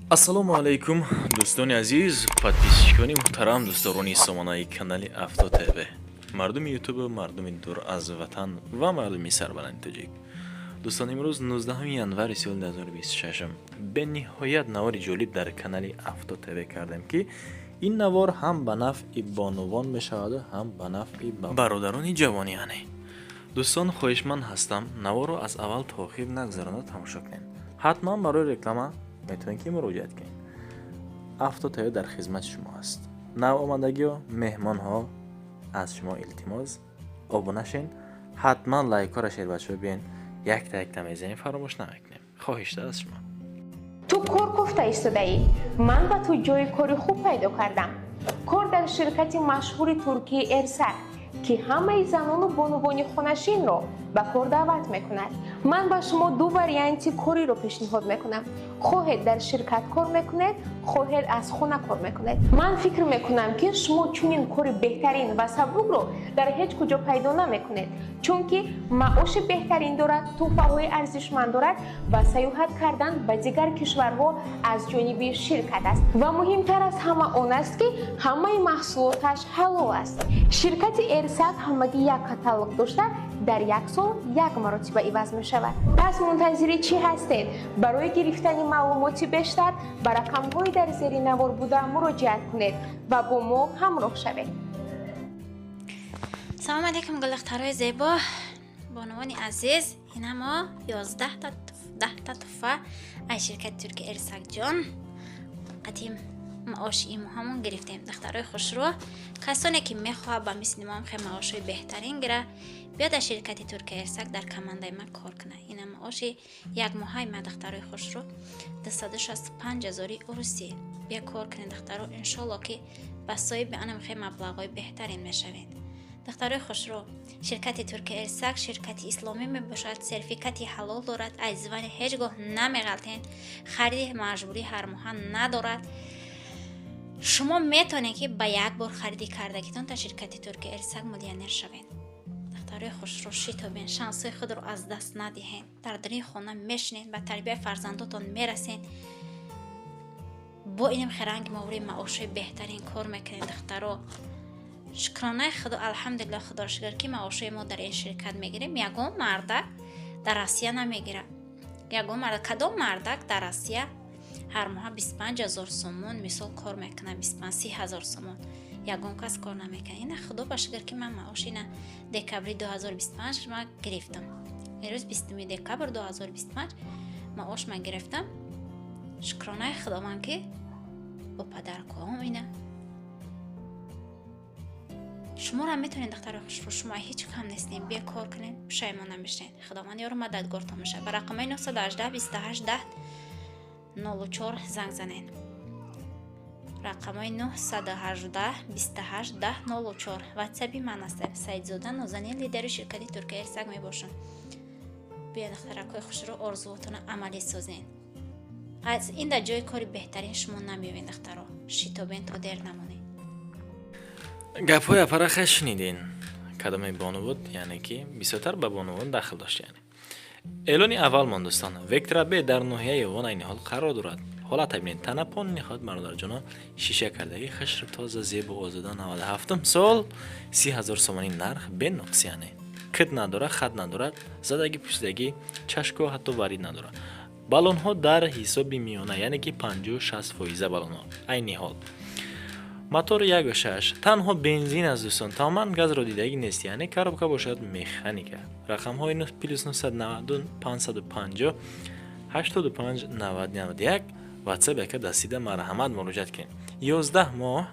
ассалому алайкум дӯстони азиз, подписчикони муҳтарам, дӯстдорони сомонаи канали Авто ТВ, мардуми ютуб, мардуми дур аз ватан ва мардуми сарбаланди тоҷик. дӯстон, имрӯз 19 январи соли 2026 бениҳоят навори ҷолиб дар канали Авто ТВ кардем ки ин навор ҳам ба нафъи бонувон мешаваду ҳам ба нафъи бародарони ҷавонияне. дӯстон, хоҳишманд ҳастам наворро аз аввал то охир нагзарона тамошо кунед. ҳатман барои реклама метавонед ки муроҷиат кунед. Авто ТВ дар хизмати шумо аст. навомадагиҳо, меҳмонҳо аз шумо илтимос обуна шин, ҳатман лайкора шер бачаҳо биен якта мезанем, фаромӯш намекунем. хоҳишта аз шумо. ту кор кофта истодаӣ. ман ба ту ҷои кори хуб пайдо кардам. кор дар ширкати машҳури туркии Эрсак ки ҳамаи занону бонувони хонашинро ба кор даъват мекунад. ман ба шумо ду варианти кориро пешниҳод мекунам. хоҳед дар ширкат кор мекунед, хоҳед аз хона кор мекунед. ман фикр мекунам ки шумо чунин кори беҳтарин ва сабукро дар ҳеҷ куҷо пайдо намекунед, чунки маоши беҳтарин дорад, тӯҳфаҳои арзишманд дорад ва саёҳат кардан ба дигар кишварҳо аз ҷониби ширкат аст. ва муҳимтар аз ҳама он аст ки ҳамаи маҳсулоташ ҳалол аст. ширкати Эрсак ҳамагӣ як каталог дошта дар як сол як маротиба иваз мешавад. пас мунтазири чӣ ҳастед? барои гирифтани маълумоти бештар ба рақамҳои дар зери навор буда муроҷиат кунед ва бо мо ҳамроҳ шавед. салом алейкум гулдухтарои зебо, бонувони азиз. ина мо 11 та туҳфа аз ширкати туркии Эрсак ҷон қадим маоши имо ҳамон гирифтем. духтарои хушрӯ, касоне ки мехоҳад ба мисли мо хе маошҳои беҳтарин гира, биёд аз ширкати туркии Эрсак дар командаи ма кор кунад. ина маоши як моҳаи ма, духтарои хушрӯ, 265,000 урусӣ. бия кор кунед духтаро, иншолло ки ба соҳиби анам хе маблағҳои беҳтарин мешавед. духтарои хушрӯ, ширкати туркии Эрсак ширкати исломӣ мебошад, сертификати ҳалол дорад, аз зивани ҳеҷ гоҳ намеғалтен, хариди маҷбурӣ ҳар моҳа надорад. шумо метавонед ки ба як бор хариди кардагитон та ширкати туркии Эрсак миллионер шавед. духтарои хушрӯ, шитобен, шансҳои худро аз даст надиҳед. дар даруни хона мешинед, ба тарбияи фарзандотон мерасед. бо инам хиранги маври маошҳои беҳтарин кор мекунед. духтаро, шукронаи худо, алҳамдулиллаҳ, худоро шукр ки маошҳои мо дар ин ширкат мегирем. ягон мардак дар Россия намегирад. ягон мардак, кадом мардак дар Россия ҳар моҳа 25,000 сомон мисол кор мекунад, 25-30,000 сомон. ягон кас кор намекунад. ина худо ба шукр ки ман маоши ина декабри 2025 ма гирифтам. имрӯз 20 декабр 2025 маош ма гирифтам. шукронаи худованд ки бо падаркоҳам ина. шуморо метавонед духтарои хушрӯ, шумо ҳеҷ кам нестед, бия кор кунед, пушаймон намешавед. худованд ёру мададгортон бошад. ба рақамаи 918 28 10 04 занг занед. рақамаи 918 28 10 04. ватсаби ман аст. Саидзода Нозанин, лидери ширкати туркии Эрсак мебошам. бия духтаракои хушрӯ, орзуотона амалӣ созед. аз ин дар ҷои кори беҳтарин шумо намеёбед духтаро. шитобен то дер намонед. гапҳои апараха шунидин. кадоми бонувод, яъне ки бисёртар ба бонувод дахл дошт. яъне эълони аввалмон дӯстон, Вектора Б дар ноҳияи Вон айниҳол қарор дорад. ҳолата бинед, танапон ниҳоят бародарҷоно, шиша кардаги хашр тоза зебу озода 97 сол 30,000 сомонӣ нарх бенуқс, яъне кид надорад, хат надорад, задаги пӯсидаги, чашко ҳатто варид надорад. балонҳо дар ҳисоби миёна, яъне ки 50-60% балонҳо айни ҳол. мотор 1.6, танҳо бензин аст дӯстон, тамоман газро дидагӣ нест, яъне коробка бошад механика. рақамҳои +990 550 85 90 91. ватсап яка дастида марҳамат муроҷиат кунед. 11 моҳ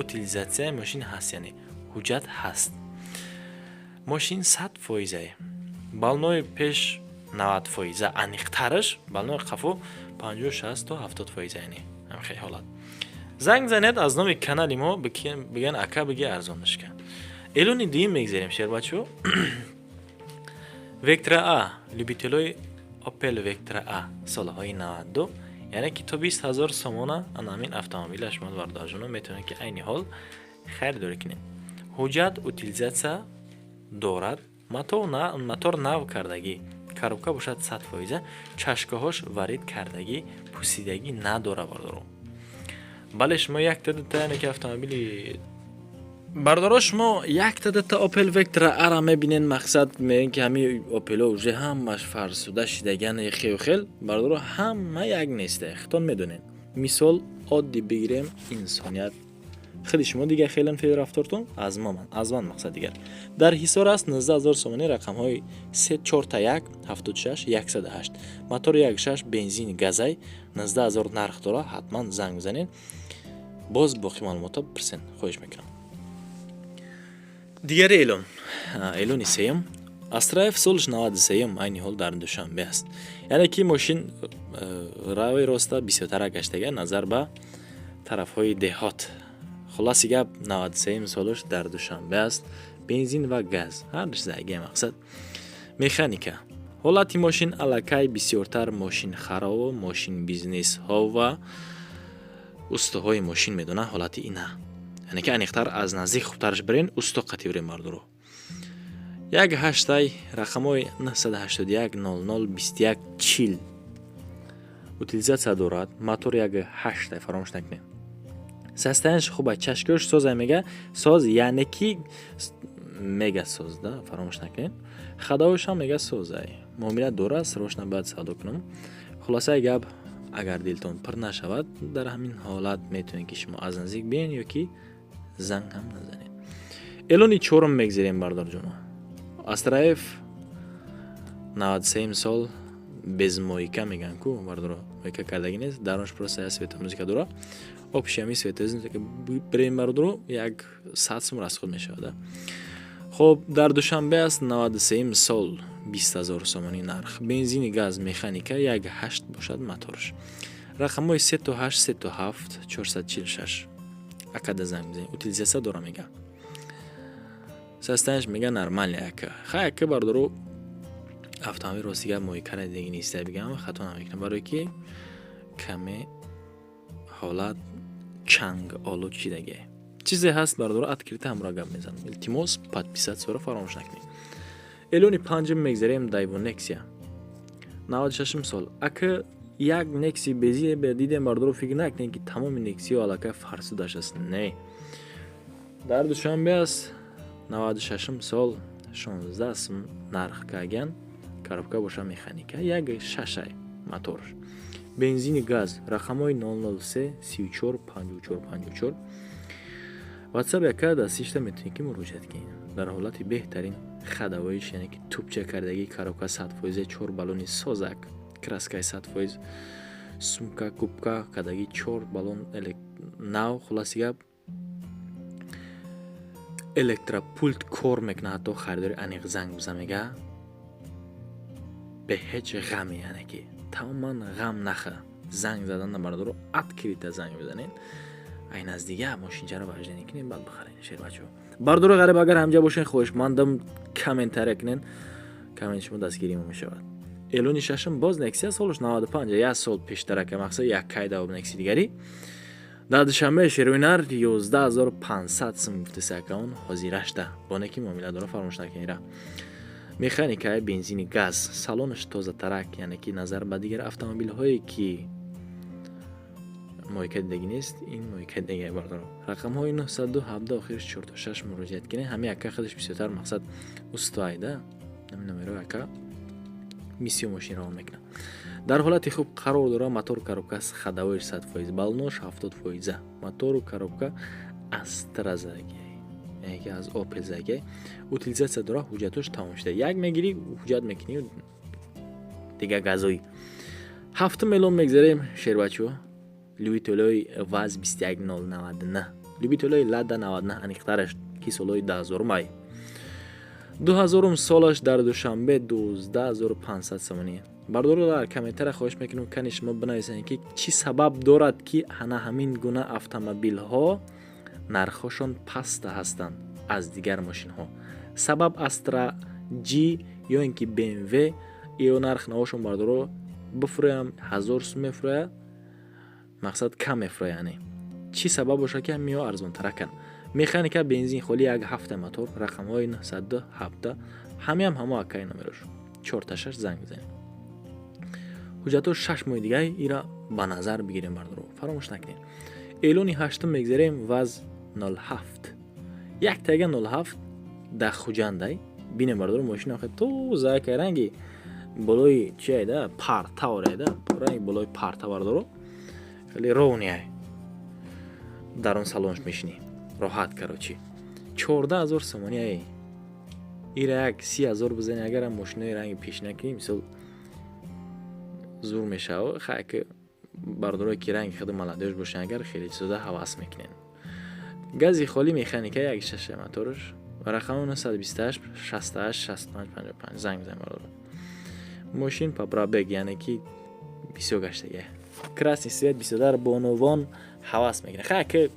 утилизатсияи мошин ҳаст, яъне ҳуҷҷат ҳаст. мошин 100%, балнои пеш 90%, аниқтараш балнои қафо 50-60 то 70%, яъне ҳамхел ҳолат. занг занед, аз номи канали мо биган ака биги арзонашка. эълони дуюм мегзарем шербачо. Вектора А, любителои Opel Vectra A солҳои 92, яъне ки то 20,000 сомона анамин автомобилаш мо бародарҷоно метавонед ки айни ҳол харидорӣ кунед. ҳуҷҷат утилизатсия дорад. мотор нав кардагӣ, коробка бошад 100%, чашкаҳош варид кардагӣ, پوسیدگی نداره بردارو. بله شما یک تا یعنی که автомобили بردارو شما یک تا اوپل وکترا ارا میبینین مقصد میگن که همین اوپلا وجه همش فرسوده شدگن خیلی خیل بردارو همه یک نیسته خودتون میدونین. مثال عادی بگیریم انسانیت خیلی شما دیگه خیلی فعل رفتارتون از من مقصد دیگر در حسار است 19000 سومانی رقم های 34 تا 1 76 108 موتور 1.6 بنزین گازای 19000 نرخ داره. حتما زنگ بزنین باز باقی معلومات پرسین. خواهش میکنم. دیگر اعلان سیم استرایف سالش 93 عین حال در دوشنبه است. یعنی که ماشین راوی راستا 23 گشتگی نظر به طرف های دهات. خلاصی گپ 93 سالش در دوشنبه است. بنزین و گاز هر چیزی مقصد مکانیکا. حالتی ماشین الکای بسیارتر ماشین خراب و ماشین بیزنس ها و استوهای ماشین میدونه حالتی اینه. یعنی که انیختر از نزدیک خوبترش برین استو قطعی برین مردارو. یک هشتای رقمای 981 00 21 40 утилизация дорад. мотор як 8 фаромӯш накунед. состоянияш хуб чашкош соз мега соз яъне ки мега соз да фаромӯш накунед. хадоваш ҳам мега соз муомила дора сарошна баъд савдо кунам. хулосаи гап агар дилтон пир нашавад дар ҳамин ҳолат метавонед ки шумо аз наздик биён ё ки занг ҳам назанед. эълони чорум мегзарем бардорҷоно. астраев 93 сол без мойка меган ку бардоро мойка кардаги нест даронш просто я светомузика дора общиями светозин ки брем бардоро як 100 сум расход мешавад. хоб дар душанбе аст 93 сол 20000 сомони нарх. бензини газ механика 1.8 бошад моторш. рақамҳои 38 37 446 акада занг бизанед. утилизация дора мега. состоянияш мега нормале ака. хай ака бардоро автомобил ростига мойкара деги неста бигам хато намекунам барои ки каме ҳолат чанг олуд шидаги чизе ҳаст бардоро открита ҳамро гап мезанам. илтимос подписатсияро фаромӯш накунед. эълони панҷум мегзарем дайво нексия 96 сол ака як некси бези дидем бардоро фикр накунед ки тамоми нексиҳо аллакай фарсудаш аст. не дар душанбе аст 96 сол 16 сум нарх каган коробка боша механика 1.6 мотор. бензини газ рақамҳои 003 34 54 54 ватсап яка дастишта метавонед ки муроҷиат кунед. дар ҳолати беҳтарин хадавоиш яъне ки тупча кардагии коробка 100% 4 баллони созак краскаи 100% сумка кубка кардагии 4 баллон нав хулоси гап электропулт кор мекунад. ҳатто харидори аниқ занг бизанега به هیچ غمی یعنی که تماما غم نخه زنگ زدن بردارو открыто زنگ بزنین این از دیگه ماشین رو برجنی کنین بعد بخرین شیر بچه‌ها. بردارو غریب اگر همجا باشین خواهشمندم کامنتر کنین کامنت شما دستگیری میشود. اعلان ششم باز نکسیا سالش 95 یک سال پیشتر که مقصد یک کای داوب نکسی دیگری در دوشنبه شیروینر 11500 سم گفته اکاون حاضرش ده با نکی معامله داره فراموش نکنید. механикаи бензини газ салонаш тозатарак яъне ки назар ба дигар автомобилҳое ки мойка дидаги нест ин мойка дидаги бардоро. рақамҳои 917 охириш 4-6 муроҷиат кине ҳами ака худаш бисёртар мақсад устойда номеро ака миссиё машин раво мекунад. дар ҳолати хуб қарор дора. мотор коробка хадавоиш 100% балнош 70% мотору коробка астразаги яке аз опел заги утилизация дора. ҳуҷҷатош тамом шуда як мегири ҳуҷҷат мекунӣ дига газои 7 миллион мегзарем шербачо любителои ваз 21099 любителои лада 99 аниқтараш ки солои 10000 май 2000 солаш дар душанбе 12500 сомони. бардоро дар комментария хоҳиш мекунам кани шумо бинависед ки чӣ сабаб дорад ки ана ҳамин гуна автомобилҳо нархҳошон паста ҳастанд аз дигар мошинҳо. сабаб Astra G ё ин ки BMW ё нарх навошон бардоро бифурӯям 1000 сум мефурӯя мақсад кам мефурӯя яъне чӣ сабаб боша ки ҳамиҳо арзонтара кан. механика бензин холи як ҳафта мотор рақамҳои 907 ҳамиам ҳамо акай номерош 4-6 занг бизанед. ҳуҷҷато 6 моҳи дигаи ира ба назар бигирем бардоро. Фаромӯш накунед. Эълони 8 мегзарем ваз 07. Як тага 07 да хуҷандай. Бинем бардоро мошина охе то зака ранги болои чи айда парта орайда. Ранги болои парта бардоро. Хеле ровни ай. Дар он салонш мешини. Роҳат карочи. 14000 сомони ай. Ира як 30000 бизани агар мошинаи ранги пешина кунӣ, мисол зур мешава, хайки бардорое ки ранги худи маладёш бошан агар хеле зуда ҳавас мекунен. Гази холи механика 1.6 моторш рақам 928 68 65 55 занг бизанем бардоро. Мошин по пробег, яъне ки бисёр гаштага. Красный свет бисёр бонувон ҳавас мекунен. Хайки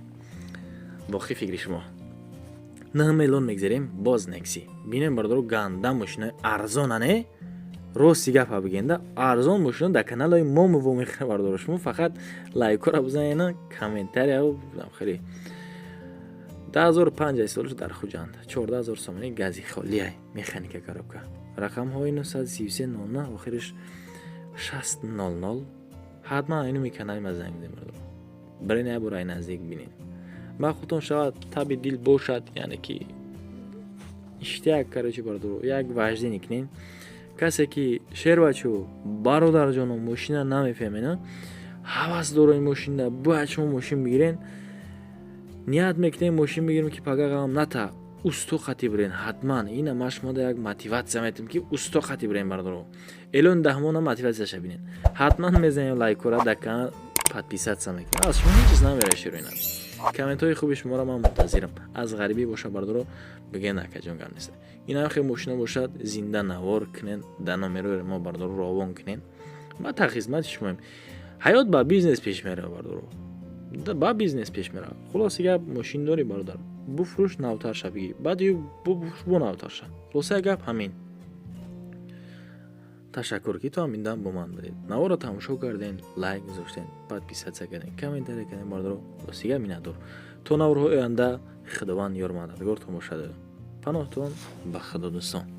вохи фикри шумо. 9 миллион мегзарем боз некси. Бинем бардоро ганда мошина арзона не? Рости гапа бигенда арзон мошина да каналои мо мувомиха бардоро. Шумо фақат лайкора бизанена, комментария будам хеле 10050 солш дар хуҷанд. 14000 сомони гази холи ай, механика коробка. Рақамҳои 933 охириш 600. ҳатман айну канали ма занг бизанем бардоро. Барин я бурай наздик бинед. ба худтон шавад таби дил бошад, яъне ки иштияк карочи бардоро як ваҷди никнем. Касе ки шервачу бародарҷону мошина намефаҳмена, ҳавас дорои мошина бояд шумо мошин бигирен. Ният мекунем мошин бигирем ки пагағам ната устохати бирен. ҳатман ина ма шумода як мотиватсия метем ки устохати бирен бардоро. Элон даҳмона мотиватсияша бинен. ҳатман мезанем лайкора да канал подписатсия мекунем. аз шумо ҳеҷ чиз намере широина. Комментҳои хуби шуморо ман мунтазирам. Аз ғарибӣ боша бардоро биген акаҷон гап нест. Ина хе мошина бошад зинда навор кунен, да номерои мо бардоро ровон кунен. ма та хизмати шумоем. ҳаёт ба бизнес пеш мерава бардоро. ба бизнес пеш мерава. хулоси гап мошин дори бародар. буфурӯш навтарша бигӣ. Баъд ю буфурӯш бо навтарша. хулоси гап ҳамин. ташаккур ки то ҳаминдан бо ман будед. наворо тамошо карден, лайк гузоштен, подписатсия карден, комментария карден бардоро. хулоси гап минадор. то наврҳои оянда худованд ёр мададгор то бошад. паноҳтон ба худо дӯстон.